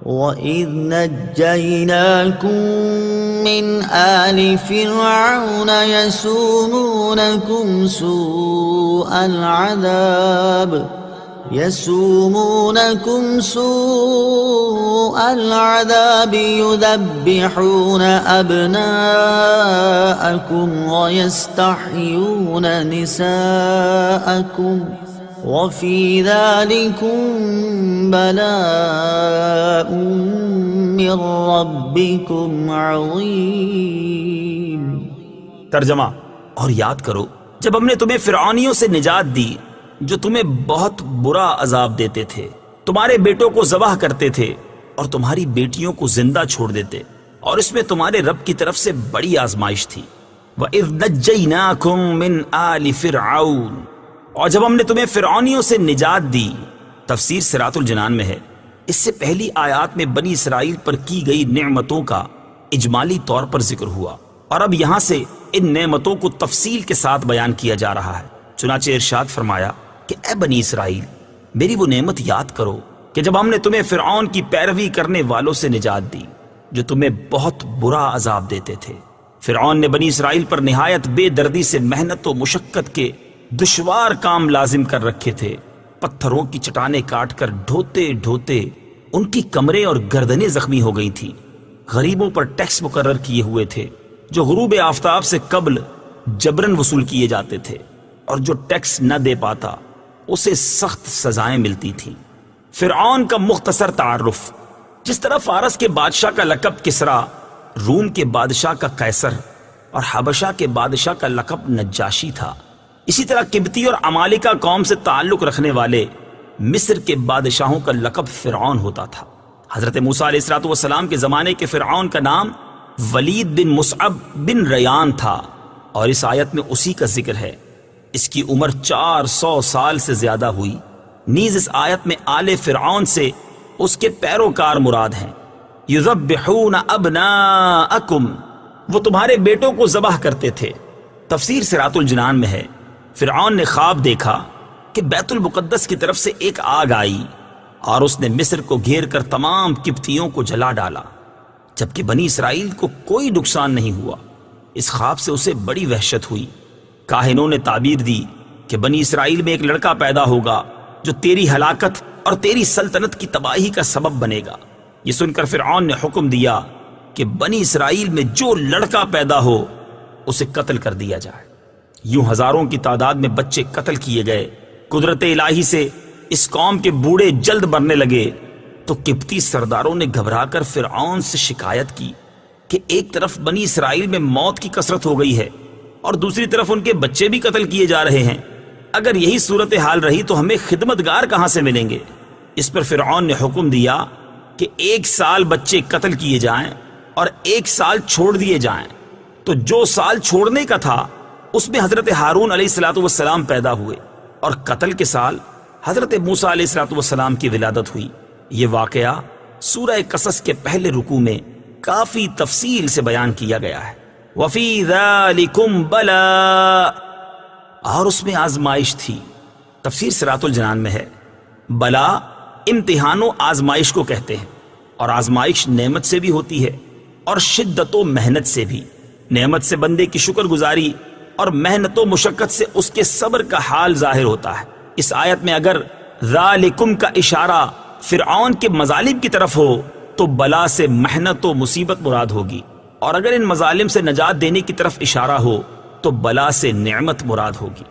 وَإِذْ نَجَّيْنَاكُمْ مِنْ آلِ فِرْعَوْنَ يَسُومُونَكُمْ سوء العذاب يذبحون أبناءكم ويستحيون نساءكم وفي ذلكم بلاء من ربكم عظيم۔ ترجمہ: اور یاد کرو جب ہم نے تمہیں فرعونیوں سے نجات دی جو تمہیں بہت برا عذاب دیتے تھے، تمہارے بیٹوں کو ذبح کرتے تھے اور تمہاری بیٹیوں کو زندہ چھوڑ دیتے، اور اس میں تمہارے رب کی طرف سے بڑی آزمائش تھی۔ وَإِذْ نَجَّيْنَاكُمْ مِنْ آلِ فِرْعَوْنَ، اور جب ہم نے تمہیں فرعونیوں سے نجات دی۔ تفسیر صراط الجنان میں ہے، اس سے پہلی آیات میں بنی اسرائیل پر کی گئی نعمتوں کا اجمالی طور پر ذکر ہوا، اور اب یہاں سے ان نعمتوں کو تفصیل کے ساتھ بیان کیا جا رہا ہے۔ چنانچہ ارشاد فرمایا کہ اے بنی اسرائیل، میری وہ نعمت یاد کرو کہ جب ہم نے تمہیں فرعون کی پیروی کرنے والوں سے نجات دی جو تمہیں بہت برا عذاب دیتے تھے۔ فرعون نے بنی اسرائیل پر نہایت بے دردی سے محنت و مشقت کے دشوار کام لازم کر رکھے تھے۔ پتھروں کی چٹانیں کاٹ کر ڈھوتے ڈھوتے ان کی کمریں اور گردنیں زخمی ہو گئی تھیں۔ غریبوں پر ٹیکس مقرر کیے ہوئے تھے جو غروب آفتاب سے قبل جبرن وصول کیے جاتے تھے، اور جو ٹیکس نہ دے پاتا اسے سخت سزائیں ملتی تھیں۔ فرعون کا مختصر تعارف۔ جس طرح فارس کے بادشاہ کا لقب کسرا، روم کے بادشاہ کا قیصر اور حبشہ کے بادشاہ کا لقب نجاشی تھا، اسی طرح قبطی اور عمالقہ قوم سے تعلق رکھنے والے مصر کے بادشاہوں کا لقب فرعون ہوتا تھا۔ حضرت موسیٰ علیہ السلام کے زمانے کے فرعون کا نام ولید بن مصعب بن ریان تھا، اور اس آیت میں اسی کا ذکر ہے۔ اس کی عمر 400 سال سے زیادہ ہوئی۔ نیز اس آیت میں آل فرعون سے اس کے پیروکار مراد ہیں۔ یذبحون ابناءکم، وہ تمہارے بیٹوں کو ذبح کرتے تھے۔ تفسیر صراط الجنان میں ہے، فرعون نے خواب دیکھا کہ بیت المقدس کی طرف سے ایک آگ آئی اور اس نے مصر کو گھیر کر تمام قبطیوں کو جلا ڈالا، جبکہ بنی اسرائیل کو کوئی نقصان نہیں ہوا۔ اس خواب سے اسے بڑی وحشت ہوئی۔ کاہنوں نے تعبیر دی کہ بنی اسرائیل میں ایک لڑکا پیدا ہوگا جو تیری ہلاکت اور تیری سلطنت کی تباہی کا سبب بنے گا۔ یہ سن کر فرعون نے حکم دیا کہ بنی اسرائیل میں جو لڑکا پیدا ہو اسے قتل کر دیا جائے۔ یوں ہزاروں کی تعداد میں بچے قتل کیے گئے۔ قدرت الہی سے اس قوم کے بوڑھے جلد مرنے لگے تو قبطی سرداروں نے گھبرا کر فرعون سے شکایت کی کہ ایک طرف بنی اسرائیل میں موت کی کثرت ہو گئی ہے اور دوسری طرف ان کے بچے بھی قتل کیے جا رہے ہیں۔ اگر یہی صورتحال رہی تو ہمیں خدمتگار کہاں سے ملیں گے؟ اس پر فرعون نے حکم دیا کہ 1 سال بچے قتل کیے جائیں اور 1 سال چھوڑ دیے جائیں۔ تو جو سال چھوڑنے کا تھا اس میں حضرت ہارون علیہ السلام پیدا ہوئے، اور قتل کے سال حضرت موسیٰ علیہ السلام کی ولادت ہوئی۔ یہ واقعہ سورہ قصص کے پہلے رکوع میں کافی تفصیل سے بیان کیا گیا ہے۔ وَفِي ذَلِكُمْ بَلَاءٌ، اور اس میں آزمائش تھی۔ تفسیر صراط الجنان میں ہے، بلا امتحان و آزمائش کو کہتے ہیں، اور آزمائش نعمت سے بھی ہوتی ہے اور شدت و محنت سے بھی۔ نعمت سے بندے کی شکر گزاری اور محنت و مشقت سے اس کے صبر کا حال ظاہر ہوتا ہے۔ اس آیت میں اگر ذالکم کا اشارہ فرعون کے مظالم کی طرف ہو تو بلا سے محنت و مصیبت مراد ہوگی، اور اگر ان مظالم سے نجات دینے کی طرف اشارہ ہو تو بلا سے نعمت مراد ہوگی۔